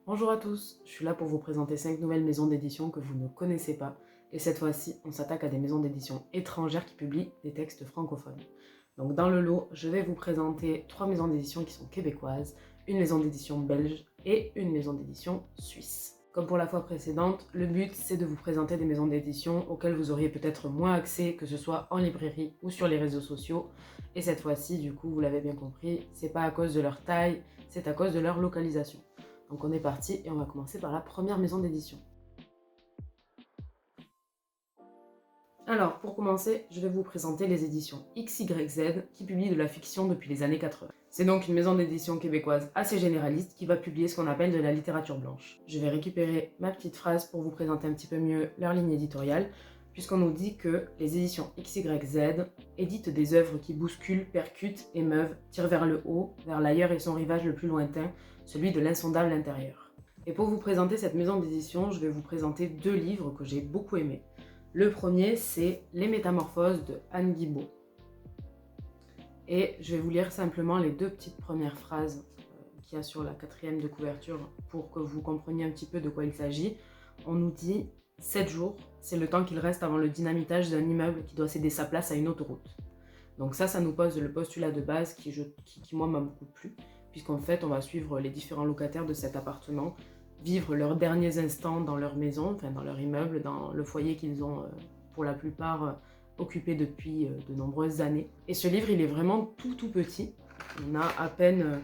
Bonjour à tous, je suis là pour vous présenter 5 nouvelles maisons d'édition que vous ne connaissez pas. Et cette fois-ci, on s'attaque à des maisons d'édition étrangères qui publient des textes francophones. Donc dans le lot, je vais vous présenter 3 maisons d'édition qui sont québécoises, une maison d'édition belge et une maison d'édition suisse. Comme pour la fois précédente, le but c'est de vous présenter des maisons d'édition auxquelles vous auriez peut-être moins accès, que ce soit en librairie ou sur les réseaux sociaux. Et cette fois-ci, du coup, vous l'avez bien compris, c'est pas à cause de leur taille, c'est à cause de leur localisation. Donc on est parti et on va commencer par la première maison d'édition. Alors pour commencer, je vais vous présenter les éditions XYZ qui publient de la fiction depuis les années 80. C'est donc une maison d'édition québécoise assez généraliste qui va publier ce qu'on appelle de la littérature blanche. Je vais récupérer ma petite phrase pour vous présenter un petit peu mieux leur ligne éditoriale, puisqu'on nous dit que les éditions XYZ éditent des œuvres qui bousculent, percutent, émeuvent, tirent vers le haut, vers l'ailleurs et son rivage le plus lointain, celui de l'insondable intérieur. Et pour vous présenter cette maison d'édition, je vais vous présenter 2 livres que j'ai beaucoup aimés. Le premier, c'est Les Métamorphoses de Anne Guibault. Et je vais vous lire simplement les 2 petites premières phrases qu'il y a sur la 4e de couverture pour que vous compreniez un petit peu de quoi il s'agit. On nous dit 7 jours, c'est le temps qu'il reste avant le dynamitage d'un immeuble qui doit céder sa place à une autoroute. Donc ça nous pose le postulat de base qui moi m'a beaucoup plu, puisqu'en fait on va suivre les différents locataires de cet appartement, vivre leurs derniers instants dans leur maison, enfin dans leur immeuble, dans le foyer qu'ils ont pour la plupart occupé depuis de nombreuses années. Et ce livre il est vraiment tout petit, on a à peine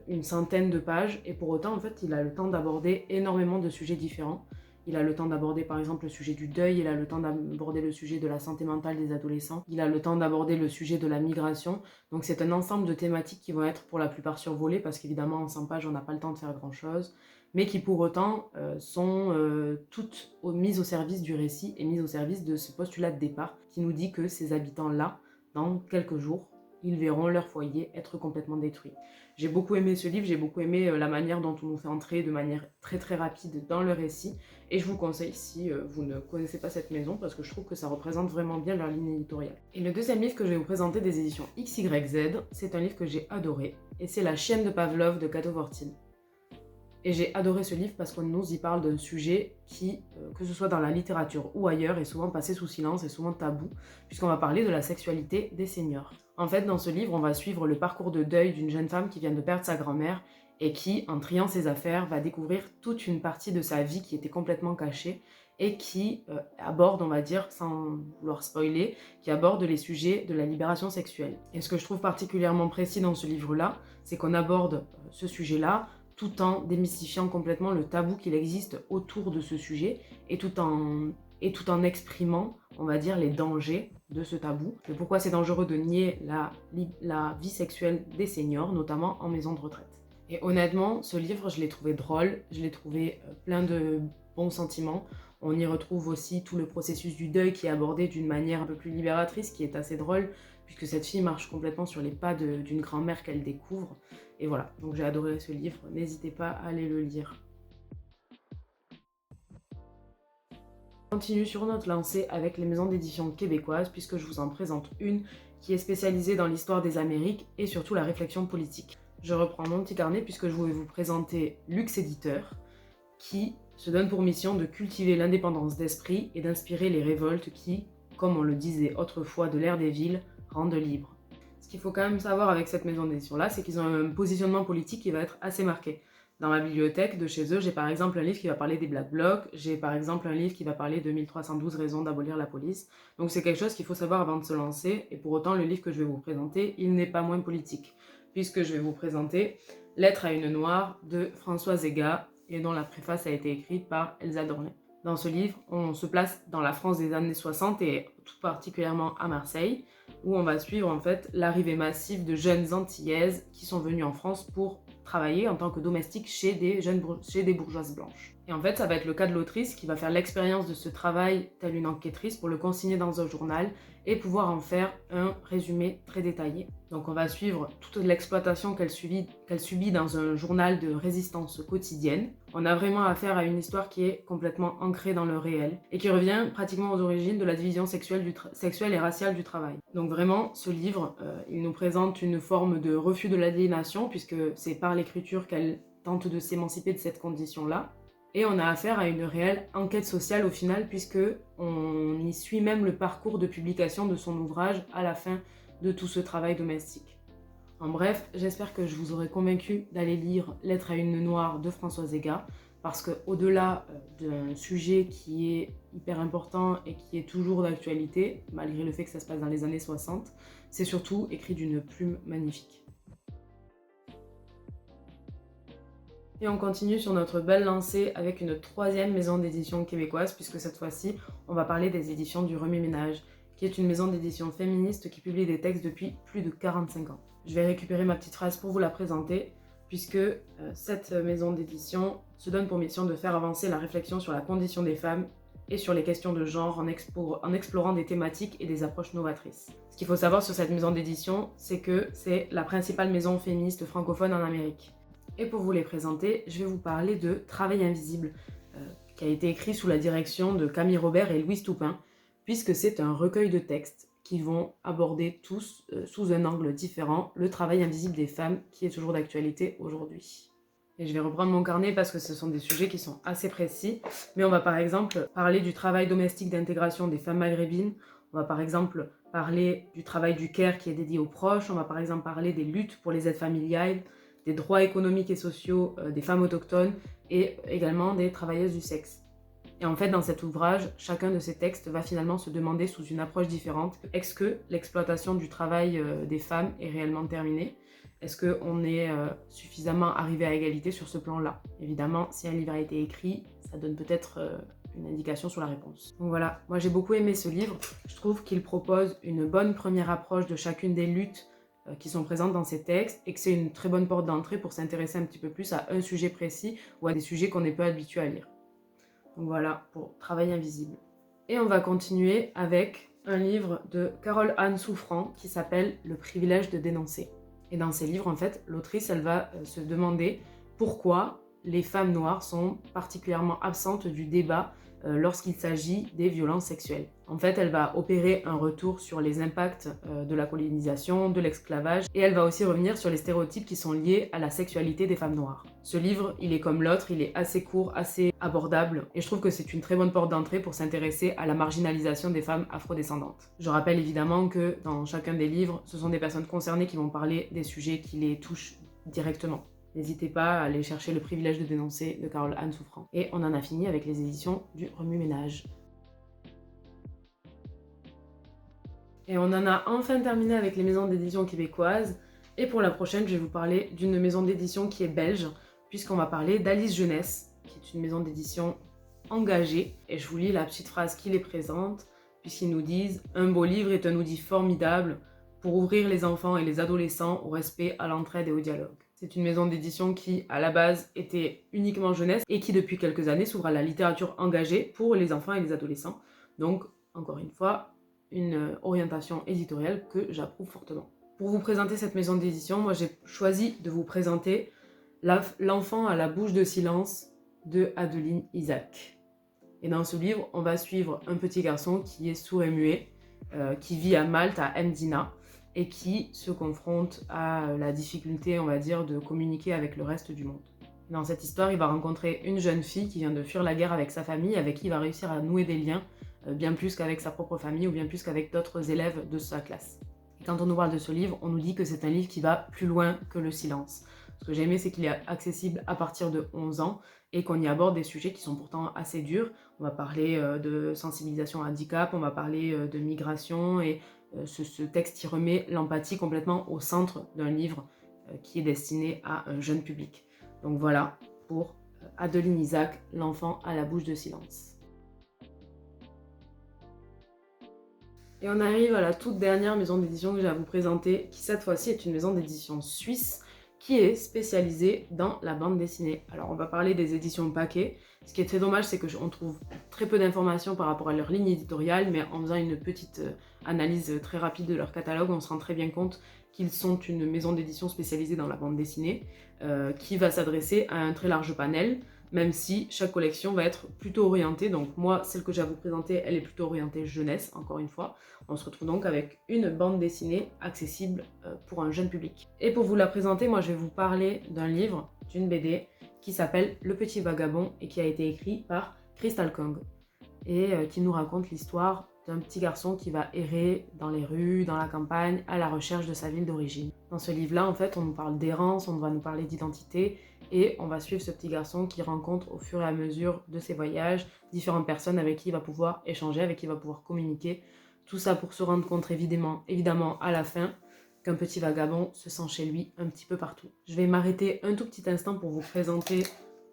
une centaine de pages, et pour autant en fait il a le temps d'aborder énormément de sujets différents. Il a le temps d'aborder par exemple le sujet du deuil, il a le temps d'aborder le sujet de la santé mentale des adolescents, il a le temps d'aborder le sujet de la migration. Donc c'est un ensemble de thématiques qui vont être pour la plupart survolées, parce qu'évidemment en 100 pages on n'a pas le temps de faire grand chose, mais qui pour autant sont toutes mises au service du récit et mises au service de ce postulat de départ qui nous dit que ces habitants-là, dans quelques jours, ils verront leur foyer être complètement détruit. J'ai beaucoup aimé ce livre, j'ai beaucoup aimé la manière dont on nous fait entrer de manière très rapide dans le récit, et je vous conseille si vous ne connaissez pas cette maison, parce que je trouve que ça représente vraiment bien leur ligne éditoriale. Et le deuxième livre que je vais vous présenter des éditions XYZ, c'est un livre que j'ai adoré, et c'est La chienne de Pavlov de Cato Vortin. Et j'ai adoré ce livre parce qu'on nous y parle d'un sujet qui, que ce soit dans la littérature ou ailleurs, est souvent passé sous silence et souvent tabou, puisqu'on va parler de la sexualité des seniors. En fait, dans ce livre, on va suivre le parcours de deuil d'une jeune femme qui vient de perdre sa grand-mère et qui, en triant ses affaires, va découvrir toute une partie de sa vie qui était complètement cachée et qui aborde, on va dire, sans vouloir spoiler, qui aborde les sujets de la libération sexuelle. Et ce que je trouve particulièrement précis dans ce livre-là, c'est qu'on aborde ce sujet-là tout en démystifiant complètement le tabou qu'il existe autour de ce sujet et tout en exprimant, on va dire, les dangers de ce tabou, et pourquoi c'est dangereux de nier la vie sexuelle des seniors, notamment en maison de retraite. Et honnêtement, ce livre, je l'ai trouvé drôle, je l'ai trouvé plein de bons sentiments. On y retrouve aussi tout le processus du deuil qui est abordé d'une manière un peu plus libératrice, qui est assez drôle, puisque cette fille marche complètement sur les pas d'une grand-mère qu'elle découvre. Et voilà, donc j'ai adoré ce livre, n'hésitez pas à aller le lire. On continue sur notre lancée avec les maisons d'édition québécoises, puisque je vous en présente une qui est spécialisée dans l'histoire des Amériques et surtout la réflexion politique. Je reprends mon petit carnet puisque je vais vous présenter Luxe Éditeur, qui se donne pour mission de cultiver l'indépendance d'esprit et d'inspirer les révoltes qui, comme on le disait autrefois de l'ère des villes, rendent libres. Ce qu'il faut quand même savoir avec cette maison d'édition-là, c'est qu'ils ont un positionnement politique qui va être assez marqué. Dans ma bibliothèque de chez eux, j'ai par exemple un livre qui va parler des Black Blocs, j'ai par exemple un livre qui va parler de 1312 raisons d'abolir la police. Donc c'est quelque chose qu'il faut savoir avant de se lancer, et pour autant le livre que je vais vous présenter, il n'est pas moins politique, puisque je vais vous présenter Lettre à une Noire de Françoise Ega, et dont la préface a été écrite par Elsa Dornet. Dans ce livre, on se place dans la France des années 60 et tout particulièrement à Marseille, où on va suivre en fait l'arrivée massive de jeunes antillaises qui sont venues en France pour travailler en tant que domestiques chez des bourgeoises blanches. Et en fait, ça va être le cas de l'autrice qui va faire l'expérience de ce travail telle une enquêtrice pour le consigner dans un journal et pouvoir en faire un résumé très détaillé. Donc on va suivre toute l'exploitation qu'elle subit dans un journal de résistance quotidienne. On a vraiment affaire à une histoire qui est complètement ancrée dans le réel et qui revient pratiquement aux origines de la division sexuelle et raciale du travail. Donc vraiment, ce livre, il nous présente une forme de refus de l'aliénation, puisque c'est par l'écriture qu'elle tente de s'émanciper de cette condition-là. Et on a affaire à une réelle enquête sociale au final, puisque on y suit même le parcours de publication de son ouvrage à la fin de tout ce travail domestique. En bref, j'espère que je vous aurai convaincu d'aller lire Lettre à une noire de Françoise Hegar, parce qu'au-delà d'un sujet qui est hyper important et qui est toujours d'actualité, malgré le fait que ça se passe dans les années 60, c'est surtout écrit d'une plume magnifique. Et on continue sur notre belle lancée avec une troisième maison d'édition québécoise, puisque cette fois-ci, on va parler des éditions du Remue-Ménage, qui est une maison d'édition féministe qui publie des textes depuis plus de 45 ans. Je vais récupérer ma petite phrase pour vous la présenter, puisque cette maison d'édition se donne pour mission de faire avancer la réflexion sur la condition des femmes et sur les questions de genre en explorant des thématiques et des approches novatrices. Ce qu'il faut savoir sur cette maison d'édition, c'est que c'est la principale maison féministe francophone en Amérique. Et pour vous les présenter, je vais vous parler de Travail invisible, qui a été écrit sous la direction de Camille Robert et Louise Toupin, puisque c'est un recueil de textes qui vont aborder tous, sous un angle différent, le travail invisible des femmes, qui est toujours d'actualité aujourd'hui. Et je vais reprendre mon carnet parce que ce sont des sujets qui sont assez précis, mais on va par exemple parler du travail domestique d'intégration des femmes maghrébines, on va par exemple parler du travail du care qui est dédié aux proches, on va par exemple parler des luttes pour les aides familiales, des droits économiques et sociaux des femmes autochtones et également des travailleuses du sexe. Et en fait, dans cet ouvrage, chacun de ces textes va finalement se demander sous une approche différente, est-ce que l'exploitation du travail des femmes est réellement terminée ? Est-ce qu'on est suffisamment arrivé à égalité sur ce plan-là ? Évidemment, si un livre a été écrit, ça donne peut-être une indication sur la réponse. Donc voilà, moi j'ai beaucoup aimé ce livre. Je trouve qu'il propose une bonne première approche de chacune des luttes qui sont présentes dans ces textes et que c'est une très bonne porte d'entrée pour s'intéresser un petit peu plus à un sujet précis ou à des sujets qu'on n'est pas habitué à lire. Donc voilà pour Travail invisible. Et on va continuer avec un livre de Carole Anne Souffrant qui s'appelle Le privilège de dénoncer. Et dans ces livres, en fait, l'autrice, elle va se demander pourquoi les femmes noires sont particulièrement absentes du débat lorsqu'il s'agit des violences sexuelles. En fait, elle va opérer un retour sur les impacts de la colonisation, de l'esclavage, et elle va aussi revenir sur les stéréotypes qui sont liés à la sexualité des femmes noires. Ce livre, il est comme l'autre, il est assez court, assez abordable, et je trouve que c'est une très bonne porte d'entrée pour s'intéresser à la marginalisation des femmes afrodescendantes. Je rappelle évidemment que dans chacun des livres, ce sont des personnes concernées qui vont parler des sujets qui les touchent directement. N'hésitez pas à aller chercher Le privilège de dénoncer de Carole Anne Souffrant. Et on en a fini avec les éditions du Remue-Ménage. Et on en a enfin terminé avec les maisons d'édition québécoises. Et pour la prochaine, je vais vous parler d'une maison d'édition qui est belge, puisqu'on va parler d'Alice Jeunesse, qui est une maison d'édition engagée. Et je vous lis la petite phrase qui les présente, puisqu'ils nous disent « Un beau livre est un outil formidable pour ouvrir les enfants et les adolescents au respect, à l'entraide et au dialogue. » C'est une maison d'édition qui, à la base, était uniquement jeunesse et qui, depuis quelques années, s'ouvre à la littérature engagée pour les enfants et les adolescents. Donc, encore une fois, une orientation éditoriale que j'approuve fortement. Pour vous présenter cette maison d'édition, moi j'ai choisi de vous présenter L'enfant à la bouche de silence de Adeline Isaac. Et dans ce livre, on va suivre un petit garçon qui est sourd et muet, qui vit à Malte, à Mdina, et qui se confronte à la difficulté, on va dire, de communiquer avec le reste du monde. Dans cette histoire, il va rencontrer une jeune fille qui vient de fuir la guerre avec sa famille, avec qui il va réussir à nouer des liens, bien plus qu'avec sa propre famille ou bien plus qu'avec d'autres élèves de sa classe. Et quand on nous parle de ce livre, on nous dit que c'est un livre qui va plus loin que le silence. Ce que j'ai aimé, c'est qu'il est accessible à partir de 11 ans et qu'on y aborde des sujets qui sont pourtant assez durs. On va parler de sensibilisation au handicap, on va parler de migration et ce texte y remet l'empathie complètement au centre d'un livre qui est destiné à un jeune public. Donc voilà pour Adeline Isaac, L'enfant à la bouche de silence. Et on arrive à la toute dernière maison d'édition que j'ai à vous présenter, qui cette fois-ci est une maison d'édition suisse qui est spécialisée dans la bande dessinée. Alors on va parler des éditions Paquet. Ce qui est très dommage, c'est qu'on trouve très peu d'informations par rapport à leur ligne éditoriale, mais en faisant une petite analyse très rapide de leur catalogue, on se rend très bien compte qu'ils sont une maison d'édition spécialisée dans la bande dessinée, qui va s'adresser à un très large panel, même si chaque collection va être plutôt orientée. Donc moi, celle que j'ai à vous présenter, elle est plutôt orientée jeunesse, encore une fois. On se retrouve donc avec une bande dessinée accessible pour un jeune public. Et pour vous la présenter, moi je vais vous parler d'un livre, d'une BD, qui s'appelle Le Petit Vagabond et qui a été écrit par Crystal Kong et qui nous raconte l'histoire d'un petit garçon qui va errer dans les rues, dans la campagne, à la recherche de sa ville d'origine. Dans ce livre-là, en fait, on nous parle d'errance, on va nous parler d'identité, et on va suivre ce petit garçon qui rencontre au fur et à mesure de ses voyages différentes personnes avec qui il va pouvoir échanger, avec qui il va pouvoir communiquer. Tout ça pour se rendre compte évidemment à la fin qu'un petit vagabond se sent chez lui un petit peu partout. Je vais m'arrêter un tout petit instant pour vous présenter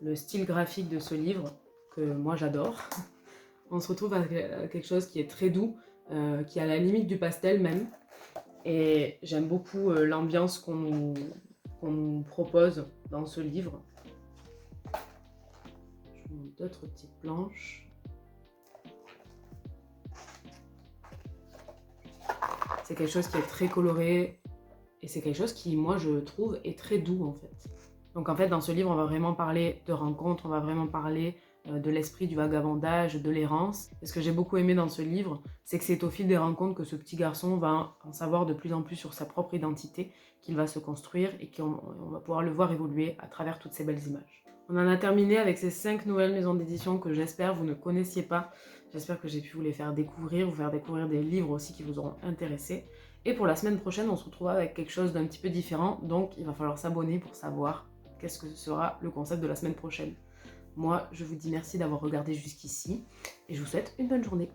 le style graphique de ce livre, que moi j'adore. On se retrouve avec quelque chose qui est très doux, qui est à la limite du pastel même. Et j'aime beaucoup l'ambiance qu'on nous propose dans ce livre. Je vous montre d'autres petites planches. C'est quelque chose qui est très coloré et c'est quelque chose qui, moi, je trouve, est très doux en fait. Donc en fait, dans ce livre, on va vraiment parler de rencontres, on va vraiment parler de l'esprit du vagabondage, de l'errance. Et ce que j'ai beaucoup aimé dans ce livre, c'est que c'est au fil des rencontres que ce petit garçon va en savoir de plus en plus sur sa propre identité, qu'il va se construire et qu'on va pouvoir le voir évoluer à travers toutes ces belles images. On en a terminé avec ces 5 nouvelles maisons d'édition que j'espère vous ne connaissiez pas. J'espère que j'ai pu vous les faire découvrir, vous faire découvrir des livres aussi qui vous auront intéressé. Et pour la semaine prochaine, on se retrouvera avec quelque chose d'un petit peu différent, donc il va falloir s'abonner pour savoir qu'est-ce que sera le concept de la semaine prochaine. Moi, je vous dis merci d'avoir regardé jusqu'ici et je vous souhaite une bonne journée.